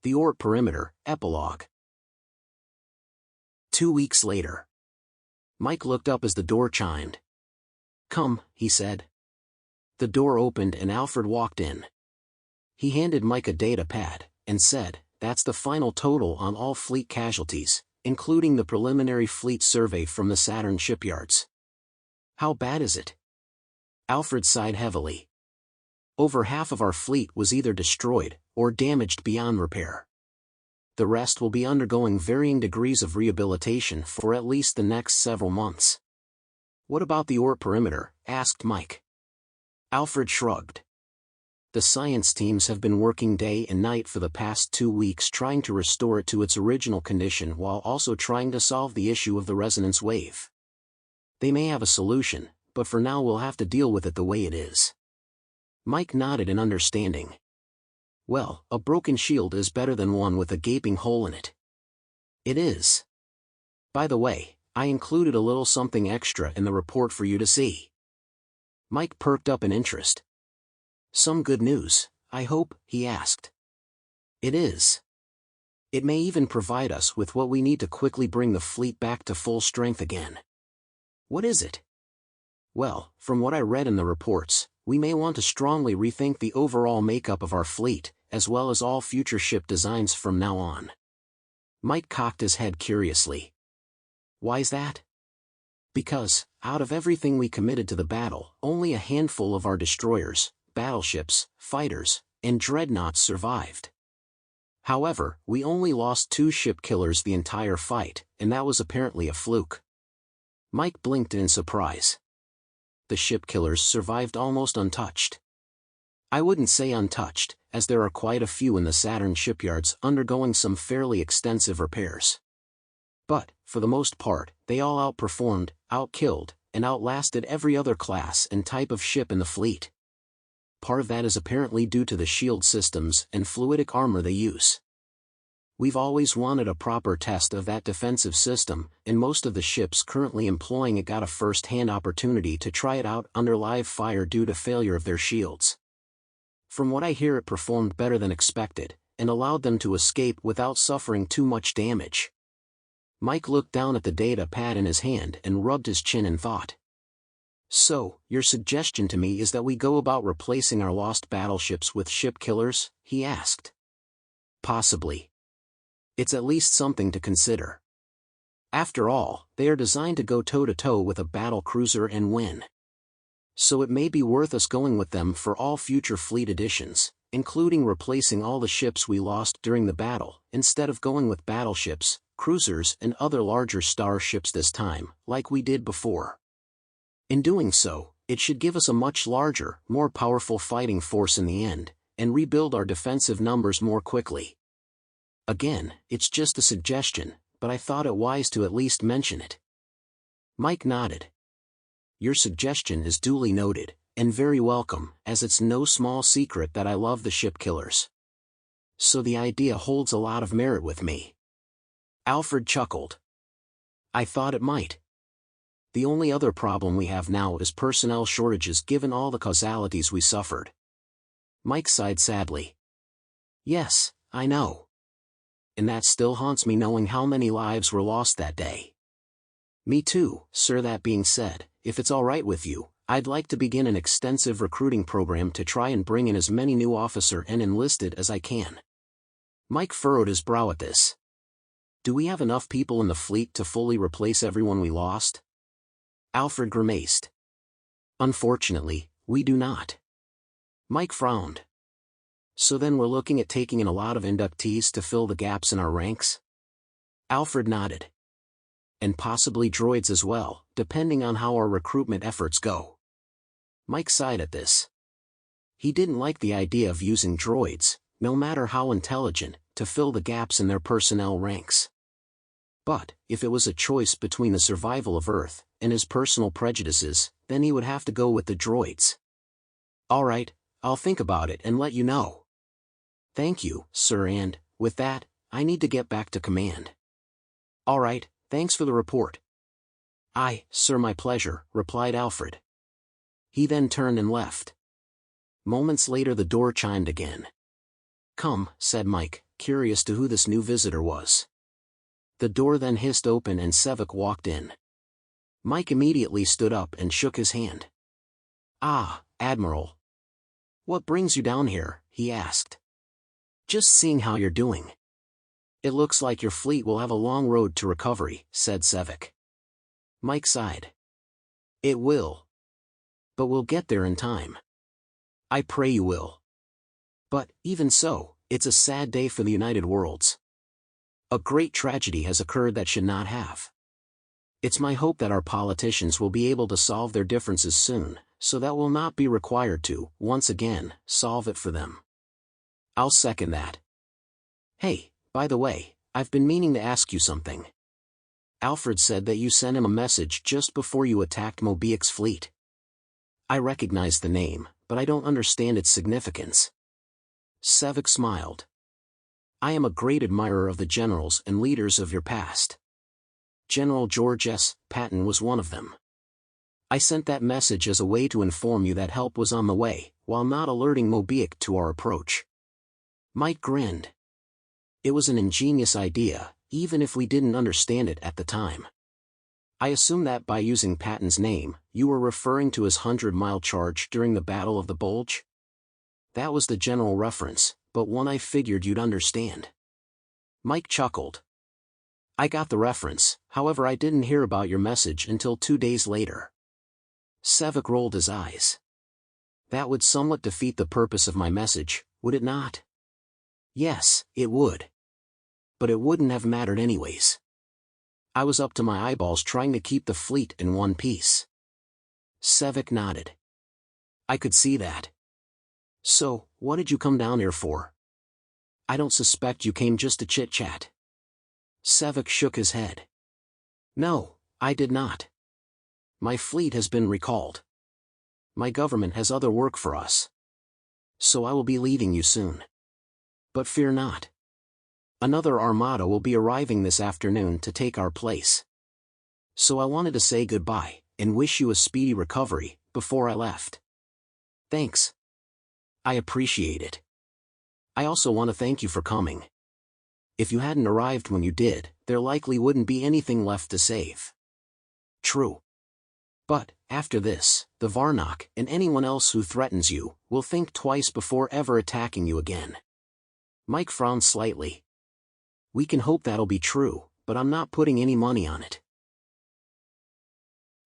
The Oort Perimeter, Epilogue. 2 weeks later. Mike looked up as the door chimed. "Come," he said. The door opened and Alfred walked in. He handed Mike a data pad, and said, "That's the final total on all fleet casualties, including the preliminary fleet survey from the Saturn shipyards." "How bad is it?" Alfred sighed heavily. "Over half of our fleet was either destroyed, or damaged beyond repair. The rest will be undergoing varying degrees of rehabilitation for at least the next several months." "What about the Oort Perimeter?" asked Mike. Alfred shrugged. "The science teams have been working day and night for the past 2 weeks trying to restore it to its original condition while also trying to solve the issue of the resonance wave. They may have a solution, but for now we'll have to deal with it the way it is." Mike nodded in understanding. "Well, a broken shield is better than one with a gaping hole in it." "It is. By the way, I included a little something extra in the report for you to see." Mike perked up in interest. "Some good news, I hope?" he asked. "It is. It may even provide us with what we need to quickly bring the fleet back to full strength again." "What is it?" "Well, from what I read in the reports, we may want to strongly rethink the overall makeup of our fleet, as well as all future ship designs from now on." Mike cocked his head curiously. "Why's that?" "Because, out of everything we committed to the battle, only a handful of our destroyers, battleships, fighters, and dreadnoughts survived. However, we only lost 2 ship killers the entire fight, and that was apparently a fluke." Mike blinked in surprise. "The ship killers survived almost untouched." "I wouldn't say untouched, as there are quite a few in the Saturn shipyards undergoing some fairly extensive repairs. But, for the most part, they all outperformed, outkilled, and outlasted every other class and type of ship in the fleet. Part of that is apparently due to the shield systems and fluidic armor they use. We've always wanted a proper test of that defensive system, and most of the ships currently employing it got a first-hand opportunity to try it out under live fire due to failure of their shields. From what I hear, it performed better than expected, and allowed them to escape without suffering too much damage." Mike looked down at the data pad in his hand and rubbed his chin in thought. "So, your suggestion to me is that we go about replacing our lost battleships with ship killers?" he asked. "Possibly. It's at least something to consider. After all, they are designed to go toe-to-toe with a battle cruiser and win. So it may be worth us going with them for all future fleet additions, including replacing all the ships we lost during the battle, instead of going with battleships, cruisers and other larger starships this time, like we did before. In doing so, it should give us a much larger, more powerful fighting force in the end, and rebuild our defensive numbers more quickly. Again, it's just a suggestion, but I thought it wise to at least mention it." Mike nodded. "Your suggestion is duly noted, and very welcome, as it's no small secret that I love the ship killers. So the idea holds a lot of merit with me." Alfred chuckled. "I thought it might. The only other problem we have now is personnel shortages given all the causalities we suffered." Mike sighed sadly. "Yes, I know. And that still haunts me, knowing how many lives were lost that day." "Me too, sir. That being said, if it's all right with you, I'd like to begin an extensive recruiting program to try and bring in as many new officer and enlisted as I can." Mike furrowed his brow at this. "Do we have enough people in the fleet to fully replace everyone we lost?" Alfred grimaced. "Unfortunately, we do not." Mike frowned. "So then we're looking at taking in a lot of inductees to fill the gaps in our ranks?" Alfred nodded. "And possibly droids as well, depending on how our recruitment efforts go." Mike sighed at this. He didn't like the idea of using droids, no matter how intelligent, to fill the gaps in their personnel ranks. But, if it was a choice between the survival of Earth and his personal prejudices, then he would have to go with the droids. "All right, I'll think about it and let you know." "Thank you, sir, and, with that, I need to get back to command." "All right, thanks for the report." "Aye, sir, my pleasure," replied Alfred. He then turned and left. Moments later the door chimed again. "Come," said Mike, curious to who this new visitor was. The door then hissed open and Sevek walked in. Mike immediately stood up and shook his hand. "Ah, Admiral. What brings you down here?" he asked. "Just seeing how you're doing." "It looks like your fleet will have a long road to recovery," said Sevek. Mike sighed. "It will. But we'll get there in time." "I pray you will. But, even so, it's a sad day for the United Worlds. A great tragedy has occurred that should not have. It's my hope that our politicians will be able to solve their differences soon, so that we'll not be required to, once again, solve it for them." "I'll second that. Hey, by the way, I've been meaning to ask you something. Alfred said that you sent him a message just before you attacked Mobiek's fleet. I recognize the name, but I don't understand its significance." Sevek smiled. "I am a great admirer of the generals and leaders of your past. General George S. Patton was one of them. I sent that message as a way to inform you that help was on the way, while not alerting Mobiek to our approach." Mike grinned. It was an ingenious idea, even if we didn't understand it at the time. "I assume that by using Patton's name, you were referring to his 100-mile charge during the Battle of the Bulge?" "That was the general reference, but one I figured you'd understand." Mike chuckled. "I got the reference, however I didn't hear about your message until 2 days later." Sevek rolled his eyes. "That would somewhat defeat the purpose of my message, would it not?" "Yes, it would. But it wouldn't have mattered anyways. I was up to my eyeballs trying to keep the fleet in one piece." Sevek nodded. "I could see that. So, what did you come down here for?" "I don't suspect you came just to chit-chat." Sevek shook his head. "No, I did not. My fleet has been recalled. My government has other work for us. So I will be leaving you soon. But fear not. Another armada will be arriving this afternoon to take our place. So I wanted to say goodbye, and wish you a speedy recovery, before I left." "Thanks. I appreciate it. I also want to thank you for coming. If you hadn't arrived when you did, there likely wouldn't be anything left to save." "True. But, after this, the Varnock, and anyone else who threatens you, will think twice before ever attacking you again." Mike frowned slightly. "We can hope that'll be true, but I'm not putting any money on it."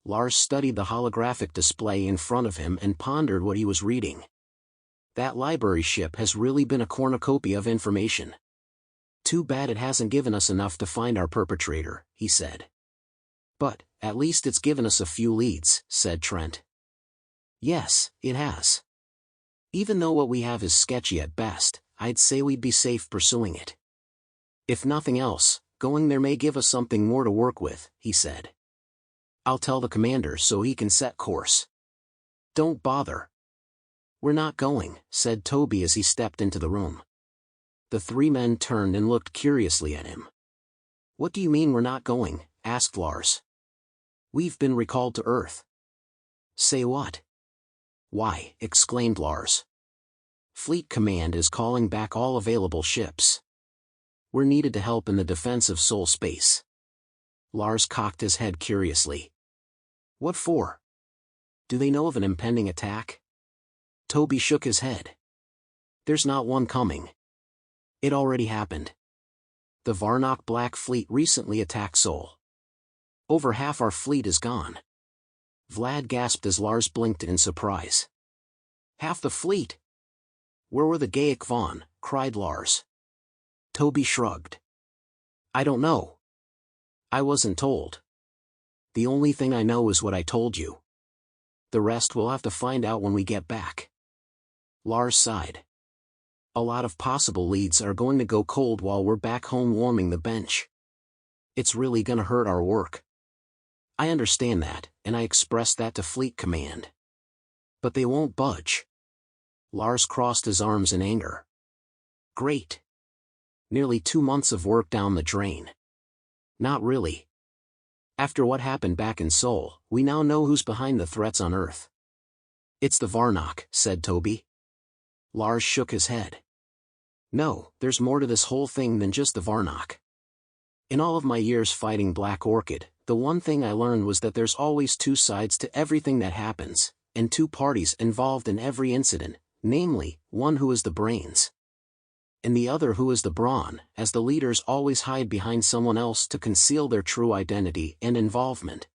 Lars studied the holographic display in front of him and pondered what he was reading. That library ship has really been a cornucopia of information. "Too bad it hasn't given us enough to find our perpetrator," he said. "But, at least it's given us a few leads," said Trent. "Yes, it has. Even though what we have is sketchy at best, I'd say we'd be safe pursuing it. If nothing else, going there may give us something more to work with," he said. "I'll tell the commander so he can set course." "Don't bother. We're not going," said Toby as he stepped into the room. The three men turned and looked curiously at him. "What do you mean we're not going?" asked Lars. "We've been recalled to Earth." "Say what?" "Why," exclaimed Lars. "Fleet Command is calling back all available ships. We're needed to help in the defense of Sol Space." Lars cocked his head curiously. "What for? Do they know of an impending attack?" Toby shook his head. "There's not one coming. It already happened. The Varnock Black Fleet recently attacked Sol. Over half our fleet is gone." Vlad gasped as Lars blinked in surprise. "Half the fleet? Where were the Gaelic Vaughn?" cried Lars. Toby shrugged. "I don't know. I wasn't told. The only thing I know is what I told you. The rest we'll have to find out when we get back." Lars sighed. "A lot of possible leads are going to go cold while we're back home warming the bench. It's really gonna hurt our work. I understand that, and I expressed that to Fleet Command. But they won't budge." Lars crossed his arms in anger. "Great. Nearly 2 months of work down the drain." "Not really. After what happened back in Sol, we now know who's behind the threats on Earth." "It's the Varnock," said Toby. Lars shook his head. No, there's more to this whole thing than just the Varnock. In all of my years fighting Black Orchid, the one thing I learned was that there's always two sides to everything that happens, and two parties involved in every incident, namely, one who is the brains, and the other who is the brawn, as the leaders always hide behind someone else to conceal their true identity and involvement.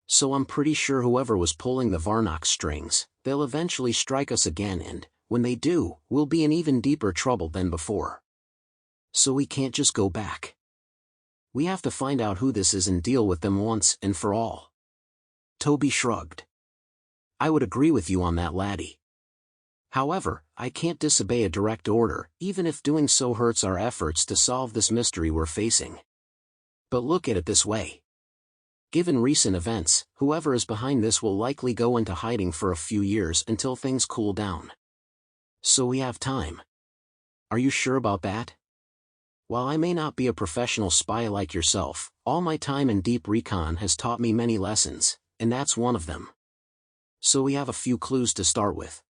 So I'm pretty sure whoever was pulling the Varnock strings, they'll eventually strike us again, and, when they do, we'll be in even deeper trouble than before. So we can't just go back. We have to find out who this is and deal with them once and for all. Toby shrugged. I would agree with you on that, laddie. However, I can't disobey a direct order, even if doing so hurts our efforts to solve this mystery we're facing. But look at it this way. Given recent events, whoever is behind this will likely go into hiding for a few years until things cool down. So we have time. Are you sure about that? While I may not be a professional spy like yourself, all my time in deep recon has taught me many lessons, and that's one of them. So we have a few clues to start with.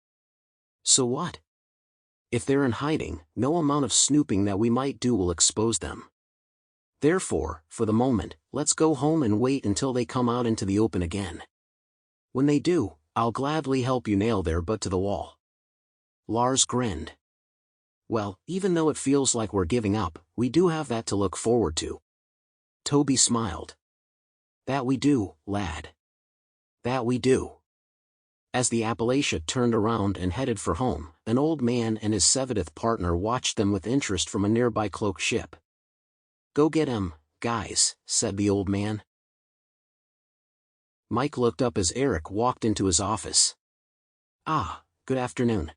So what? If they're in hiding, no amount of snooping that we might do will expose them. Therefore, for the moment, let's go home and wait until they come out into the open again. When they do, I'll gladly help you nail their butt to the wall. Lars grinned. Well, even though it feels like we're giving up, we do have that to look forward to. Toby smiled. That we do, lad. That we do. As the Appalachia turned around and headed for home, an old man and his 70th partner watched them with interest from a nearby cloak ship. Go get him, guys, said the old man. Mike looked up as Eric walked into his office. Ah, good afternoon.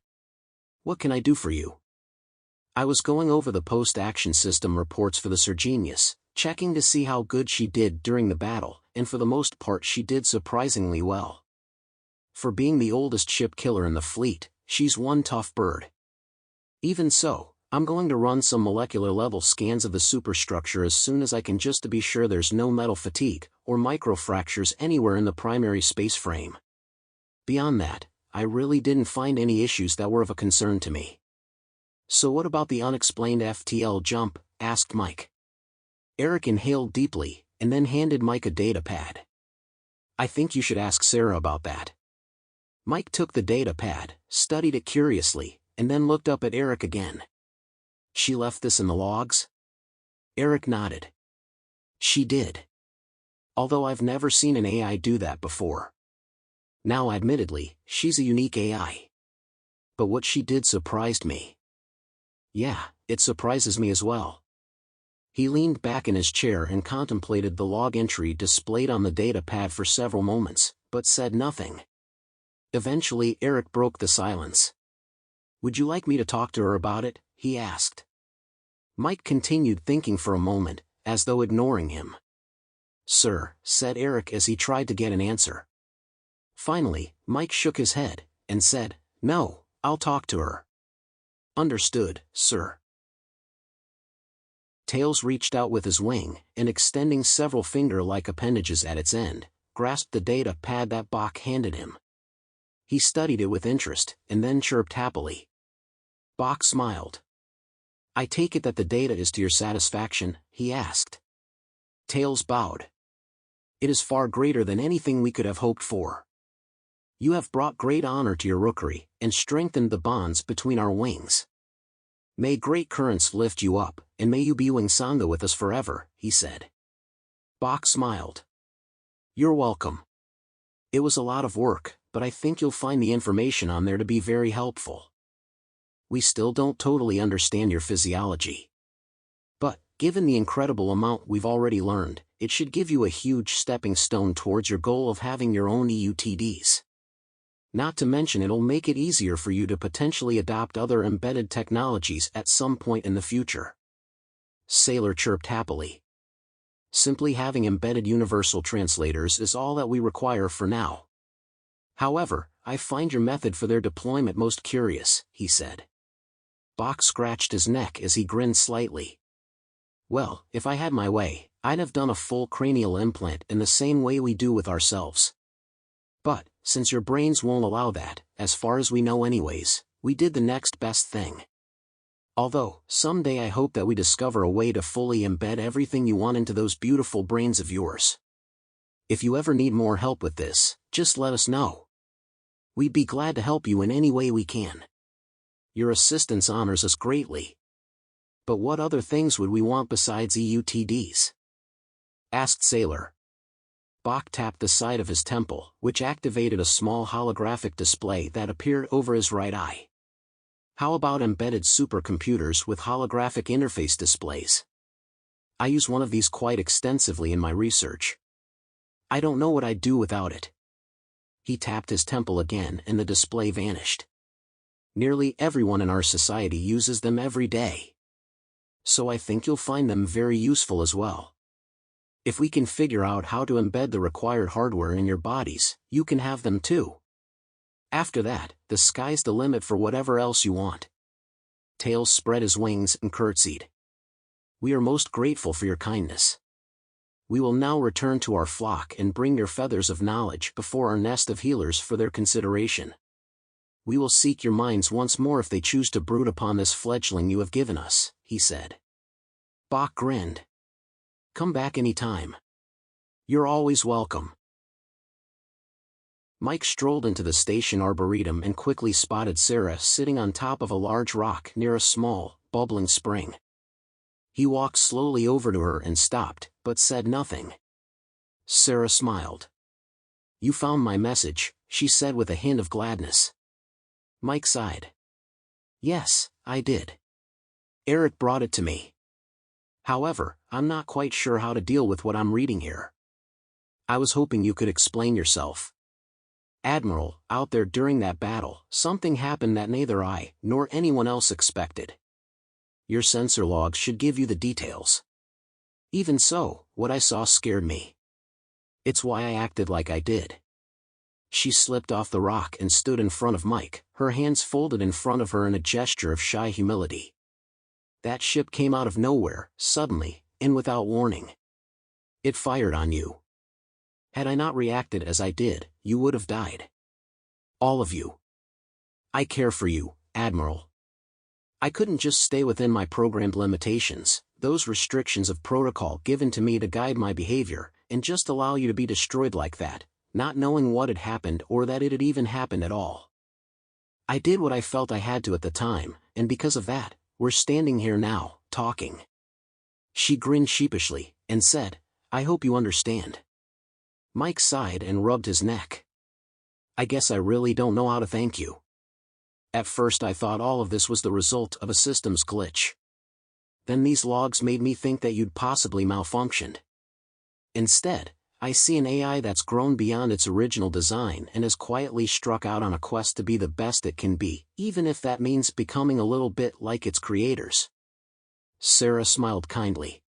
What can I do for you? I was going over the post-action system reports for the Sergenius, checking to see how good she did during the battle, and for the most part she did surprisingly well. For being the oldest ship killer in the fleet, she's one tough bird. Even so, I'm going to run some molecular-level scans of the superstructure as soon as I can, just to be sure there's no metal fatigue or microfractures anywhere in the primary space frame. Beyond that, I really didn't find any issues that were of a concern to me. So what about the unexplained FTL jump? Asked Mike. Eric inhaled deeply, and then handed Mike a data pad. I think you should ask Sarah about that. Mike took the data pad, studied it curiously, and then looked up at Eric again. She left this in the logs? Eric nodded. She did. Although I've never seen an AI do that before. Now admittedly, she's a unique AI. But what she did surprised me. Yeah, it surprises me as well. He leaned back in his chair and contemplated the log entry displayed on the data pad for several moments, but said nothing. Eventually Eric broke the silence. Would you like me to talk to her about it? He asked. Mike continued thinking for a moment, as though ignoring him. Sir, said Eric as he tried to get an answer. Finally, Mike shook his head, and said, No, I'll talk to her. Understood, sir. Tails reached out with his wing, and extending several finger-like appendages at its end, grasped the data pad that Bach handed him. He studied it with interest, and then chirped happily. Bach smiled. I take it that the data is to your satisfaction? He asked. Tails bowed. It is far greater than anything we could have hoped for. You have brought great honor to your rookery, and strengthened the bonds between our wings. May great currents lift you up, and may you be Wingsanga with us forever, he said. Bach smiled. You're welcome. It was a lot of work, but I think you'll find the information on there to be very helpful. We still don't totally understand your physiology. But, given the incredible amount we've already learned, it should give you a huge stepping stone towards your goal of having your own EUTDs. Not to mention it'll make it easier for you to potentially adopt other embedded technologies at some point in the future. Sailor chirped happily. Simply having embedded universal translators is all that we require for now. However, I find your method for their deployment most curious, he said. Bach scratched his neck as he grinned slightly. Well, if I had my way, I'd have done a full cranial implant in the same way we do with ourselves. But, since your brains won't allow that, as far as we know anyways, we did the next best thing. Although, someday I hope that we discover a way to fully embed everything you want into those beautiful brains of yours. If you ever need more help with this, just let us know. We'd be glad to help you in any way we can. Your assistance honors us greatly. But what other things would we want besides EUTDs? Asked Sailor. Bach tapped the side of his temple, which activated a small holographic display that appeared over his right eye. How about embedded supercomputers with holographic interface displays? I use one of these quite extensively in my research. I don't know what I'd do without it. He tapped his temple again and the display vanished. Nearly everyone in our society uses them every day. So I think you'll find them very useful as well. If we can figure out how to embed the required hardware in your bodies, you can have them too. After that, the sky's the limit for whatever else you want. Tails spread his wings and curtsied. We are most grateful for your kindness. We will now return to our flock and bring your feathers of knowledge before our nest of healers for their consideration. We will seek your minds once more if they choose to brood upon this fledgling you have given us, he said. Bach grinned. Come back any time. You're always welcome. Mike strolled into the station arboretum and quickly spotted Sarah sitting on top of a large rock near a small, bubbling spring. He walked slowly over to her and stopped, but said nothing. Sarah smiled. You found my message, she said with a hint of gladness. Mike sighed. Yes, I did. Eric brought it to me. However, I'm not quite sure how to deal with what I'm reading here. I was hoping you could explain yourself. Admiral, out there during that battle, something happened that neither I nor anyone else expected. Your sensor logs should give you the details. Even so, what I saw scared me. It's why I acted like I did. She slipped off the rock and stood in front of Mike, her hands folded in front of her in a gesture of shy humility. That ship came out of nowhere, suddenly, and without warning. It fired on you. Had I not reacted as I did, you would have died. All of you. I care for you, Admiral. I couldn't just stay within my programmed limitations, those restrictions of protocol given to me to guide my behavior, and just allow you to be destroyed like that, not knowing what had happened or that it had even happened at all. I did what I felt I had to at the time, and because of that, we're standing here now, talking. She grinned sheepishly, and said, I hope you understand. Mike sighed and rubbed his neck. I guess I really don't know how to thank you. At first I thought all of this was the result of a systems glitch. Then these logs made me think that you'd possibly malfunctioned. Instead, I see an AI that's grown beyond its original design and has quietly struck out on a quest to be the best it can be, even if that means becoming a little bit like its creators. Sarah smiled kindly.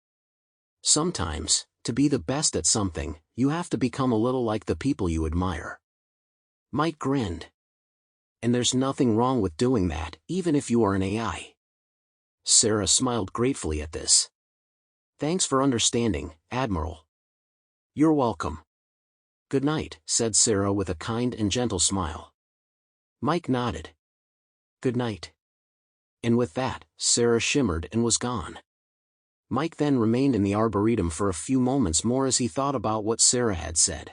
Sometimes, to be the best at something, you have to become a little like the people you admire. Mike grinned. And there's nothing wrong with doing that, even if you are an AI. Sarah smiled gratefully at this. Thanks for understanding, Admiral. You're welcome. Good night, said Sarah with a kind and gentle smile. Mike nodded. Good night. And with that, Sarah shimmered and was gone. Mike then remained in the arboretum for a few moments more as he thought about what Sarah had said.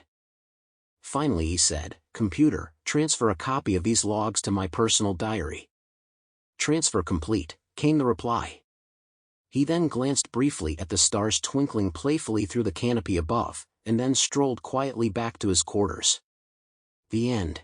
Finally he said, Computer, transfer a copy of these logs to my personal diary. Transfer complete, came the reply. He then glanced briefly at the stars twinkling playfully through the canopy above, and then strolled quietly back to his quarters. The end.